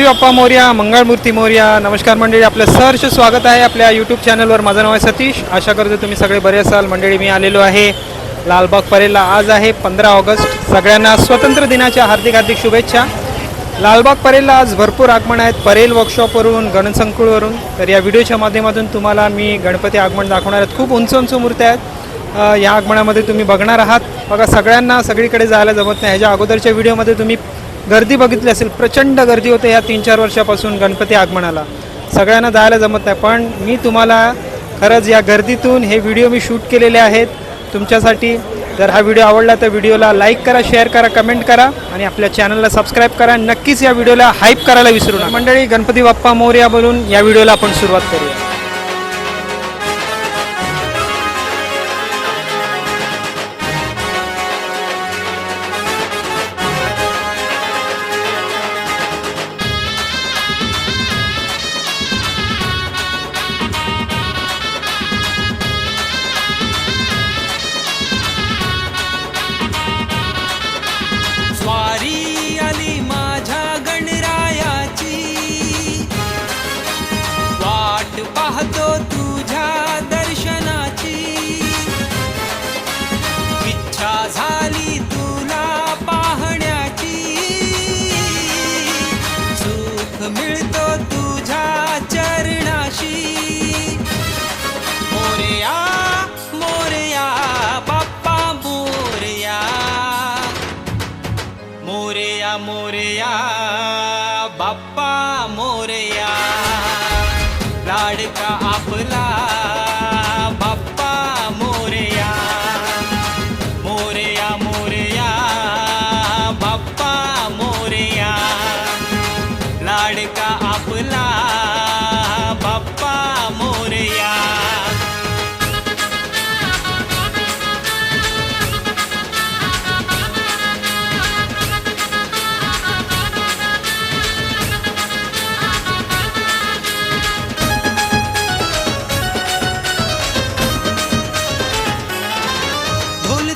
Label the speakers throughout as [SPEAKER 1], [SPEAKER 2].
[SPEAKER 1] बाप्पा मोरया, मंगळमूर्ती मोरया. नमस्कार मंडळी, आपलं सहर्ष स्वागत आहे आपल्या यूट्यूब चॅनलवर. माझं नाव आहे सतीश. आशा करतो तुम्ही सगळे बरे असाल. मंडळी, मी आलेलो आहे लालबाग परेलला. आज आहे 15 ऑगस्ट. सगळ्यांना स्वातंत्र्य दिनाच्या हार्दिक हार्दिक शुभेच्छा. लालबाग परेलला आज भरपूर आगमन आहेत, परेल वर्कशॉपवरून, गणसंकुळवरून. तर या व्हिडिओच्या माध्यमातून तुम्हाला मी गणपती आगमन दाखवणार आहेत. खूप उंच उंच मूर्त्या आहेत. या आगमनामध्ये तुम्ही बघणार आहात. बघा, सगळ्यांना सगळीकडे जायला जमत नाही. ह्याच्या अगोदरच्या व्हिडिओमध्ये तुम्ही गर्दी बघितली असेल, प्रचंड गर्दी होते ह्या 3-4 वर्षापासून गणपती आगमनाला. सगळ्यांना जायला जमत नाही, पण मी तुम्हाला खरंच या गर्दीतून हे व्हिडिओ मी शूट केलेले आहेत तुमच्यासाठी. जर हा व्हिडिओ आवडला तर व्हिडिओला लाईक करा, शेअर करा, कमेंट करा आणि आपल्या चॅनलला सबस्क्राईब करा. नक्कीच या व्हिडिओला हाईप करायला विसरू नका. मंडळी, गणपती बाप्पा मोरया बोलून या व्हिडिओला आपण सुरुवात करूया.
[SPEAKER 2] स्वारी आली माझ्या गणरायाची, वाट पाहतो तुझ्या दर्शनाची. इच्छा झाली तुला पाहण्याची, सुख मिळतो तुझ्या चरणाशी. मोरया मोरया बाप्पा मोरया, मोरया मोरया बाप्पा मोरया. लाडका आपला बाप्पा मोरया, मोरया मोरया बाप्पा मोरया. लाडका आपला बाप्पा मोरया.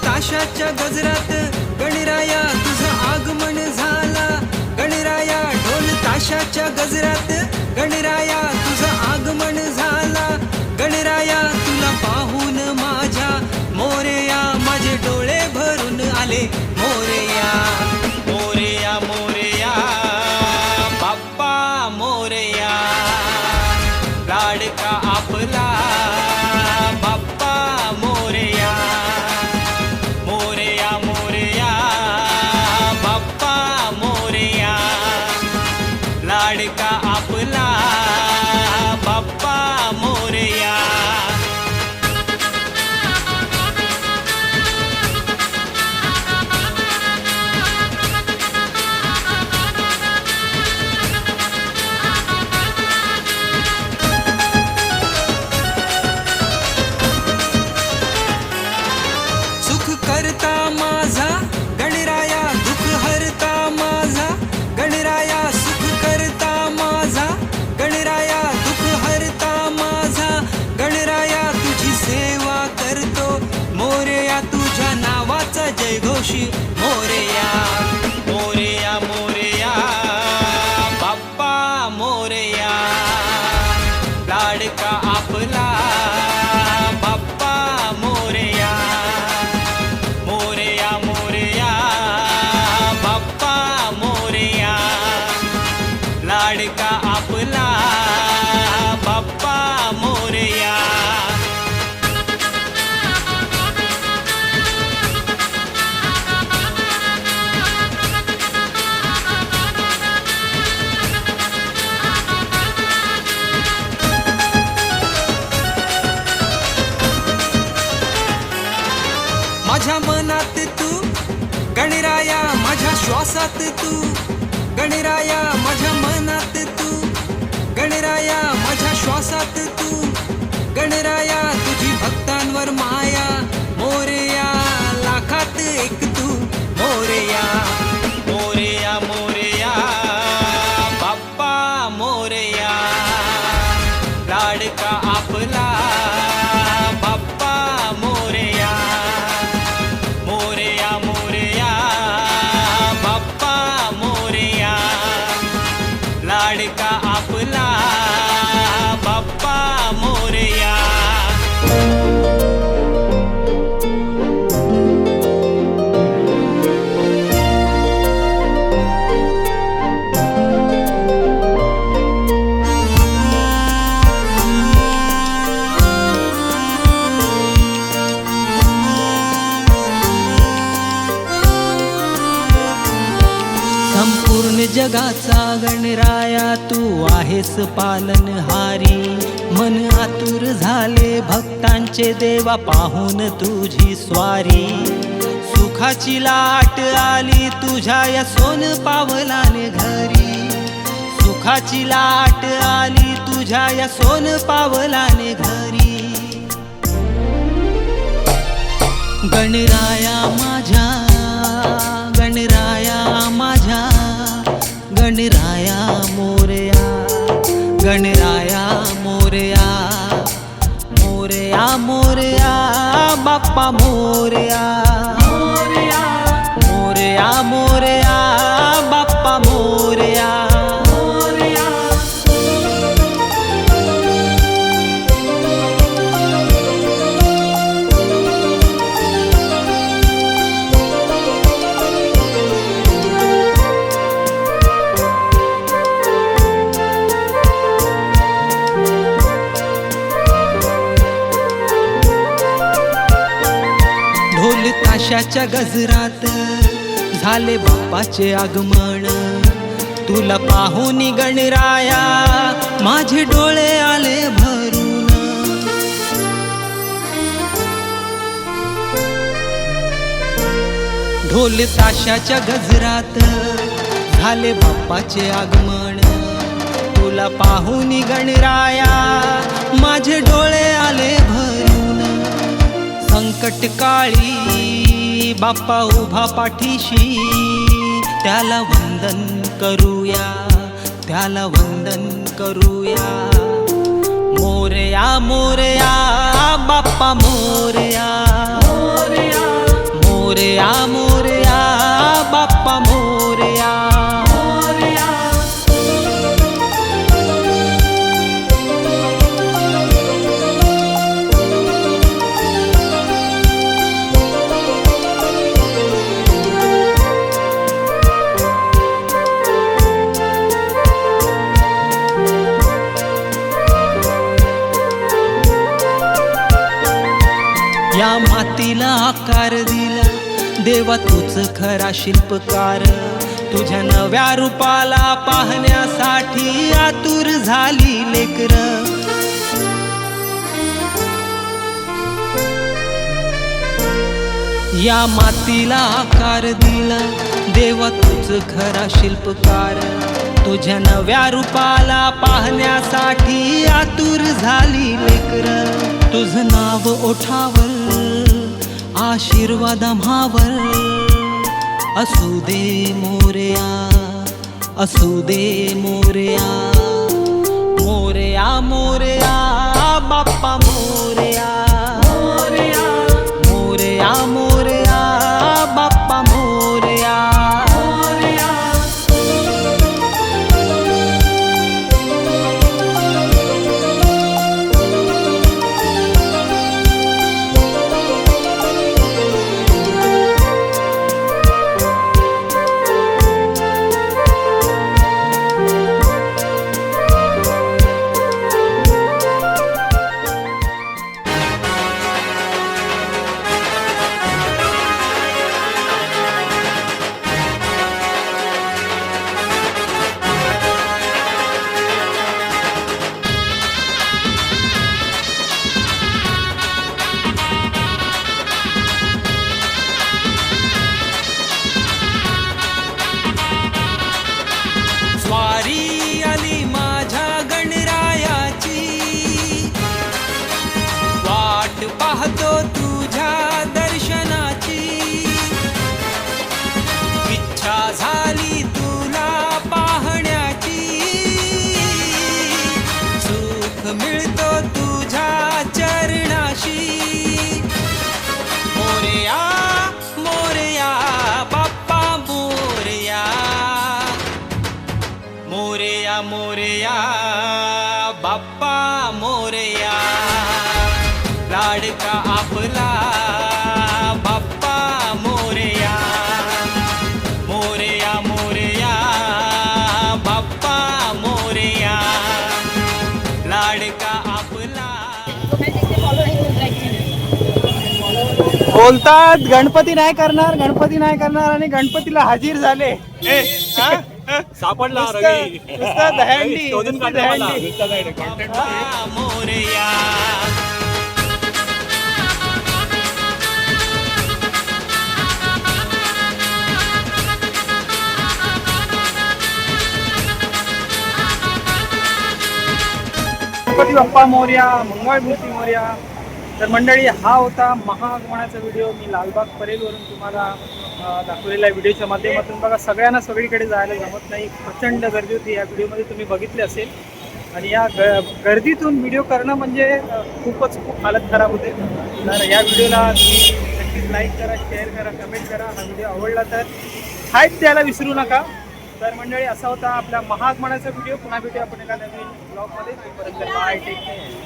[SPEAKER 2] ताशाच्या गजरात गणराया तुझं आगमन झाला. गणराया ढोल ताशाच्या गजरात गणराया तुझं आगमन झाला. गणराया तुला पाहून माझ्या मोरया माझे डोळे भरून आले. मोरया मोरया मोरया बाप्पा मोरया. लाडका आपला बाप्पा मोरया, मोरया मोरया बाप्पा मोरया. लाडका आपला बाप्पा मोरया. सुख करता माझा गणराया, दुःख हरता माझा गणराया. सुख करता माझा गणराया, दुःख हरता माझा गणराया. तुझी सेवा करतो मोरया, तुझ्या नावाचा जयघोषी. मोरया मोरया मोरया बाप्पा मोरया. लाडका आपला बाप्पा मोरया, मोरया मोरया बाप्पा मोरया. लाडका आपला बाप्पा मोरया. माझ्या मनात तू गणराया, माझ्या श्वासात तू गणराया. माझ्या मनात तू गणराया, माझ्या श्वासात तू गणराया. तुझी भक्तांवर माया मोरया, लाखात एक तू. मोरया मोरया मोरया बाप्पा मोरया. लाडका आपला बाप्पा मोरया, मोरया मोरया बाप्पा मोरया. जगाचा गणराया तू आहेस पालनहारी. मन आतुर झाले भक्तांचे देवा पाहून तुझी स्वारी. सुखाची लाट आली तुझ्या या सोन पावलाने घरी. सुखाची लाट आली तुझ्या या सोन पावलाने घरी. गणराया माझ्या, गणराया माझ्या, गणराया मोरया, गणराया मोरया, मोरया मोरया बाप्पा मोरया, मोरया मोरया बाप्पा मोरया. ढोल ताशाच्या गजरात झाले बाप्पाचे आगमन. तुला पाहून गणराया माझे डोळे आले भरून. ढोल ताशाच्या गजरात झाले बाप्पाचे आगमन. तुला पाहून गणराया माझे डोळे आले भरून. संकट काळी बाप्पा उभा पाठीशी, त्याला वंदन करूया, त्याला वंदन करूया. मोरया मोरया बाप्पा मोरया, मोरया मोरया बाप्पा मोरया. या मातीला आकार दिला देवा तूच खरा शिल्पकार. तुझ्या नव्या रूपाला पाहण्यासाठी आतुर झाली लेकर. या मातीला आकार दिला देवा तूच खरा शिल्पकार. तुझ्या नव्या रूपाला पाहण्यासाठी आतुर झाली लेकर. तुझं नाव ओठावर आशीर्वाद आम्हावर. असू दे मोरया, असू दे मोरया, मोरया मोरया बाप्पा मोरया, मोरया मोरया बाप्पा मोरया. स्वारी आली माझ्या गणरायाची. वाट पाहतो तुझ्या दर्शनाची. इच्छा झाली तुला पाहण्याची. सुख मिळतो तुझ्या चरणाशी. मोरया मोरया बाप्पा मोरया, मोरया मोरया बाप्पा मोरया. लाडका आपला बाप्पा मोरया, मोरया मोरया बाप्पा मोरया. लाडका आपला.
[SPEAKER 1] बोलतात गणपती नाही करणार, गणपती नाही करणार आणि गणपतीला हाजीर झाले.
[SPEAKER 3] सापडला
[SPEAKER 1] नुसतं-
[SPEAKER 3] रवी.
[SPEAKER 1] नुसतं दहीहंडी,
[SPEAKER 3] शोधून
[SPEAKER 1] नुसतं
[SPEAKER 3] काढलं मला.
[SPEAKER 1] दहीहंडी.
[SPEAKER 3] नुसतं दहीहंडी. Content मध्ये.
[SPEAKER 2] बाप्पा मोरया
[SPEAKER 1] गणपती बाप्पा मोरया, मंगळमूर्ती मोरया. तर मंडळी, हा होता महाआगमनाचा व्हिडिओ. मी लालबाग परेलवरून तुम्हाला दाखवलेला आहे. व्हिडिओच्या माध्यमातून बघा, सगळ्यांना सगळीकडे जायला जमत नाही. प्रचंड गर्दी होती. या व्हिडिओमध्ये तुम्ही बघितले असेल. आणि या गर्दीतून व्हिडिओ करणं म्हणजे खूप हालत खराब होते. तर या व्हिडिओला तुम्ही नक्कीच लाईक करा, शेअर करा, कमेंट करा. हा व्हिडिओ आवडला तर हाईप द्यायला विसरू नका. तर मंडळी, असा होता आपला महाआगमनाचा व्हिडिओ. पुन्हा भेटूया आपण एका नवीन ब्लॉगमध्ये. तोपर्यंत बाय, टेक केअर.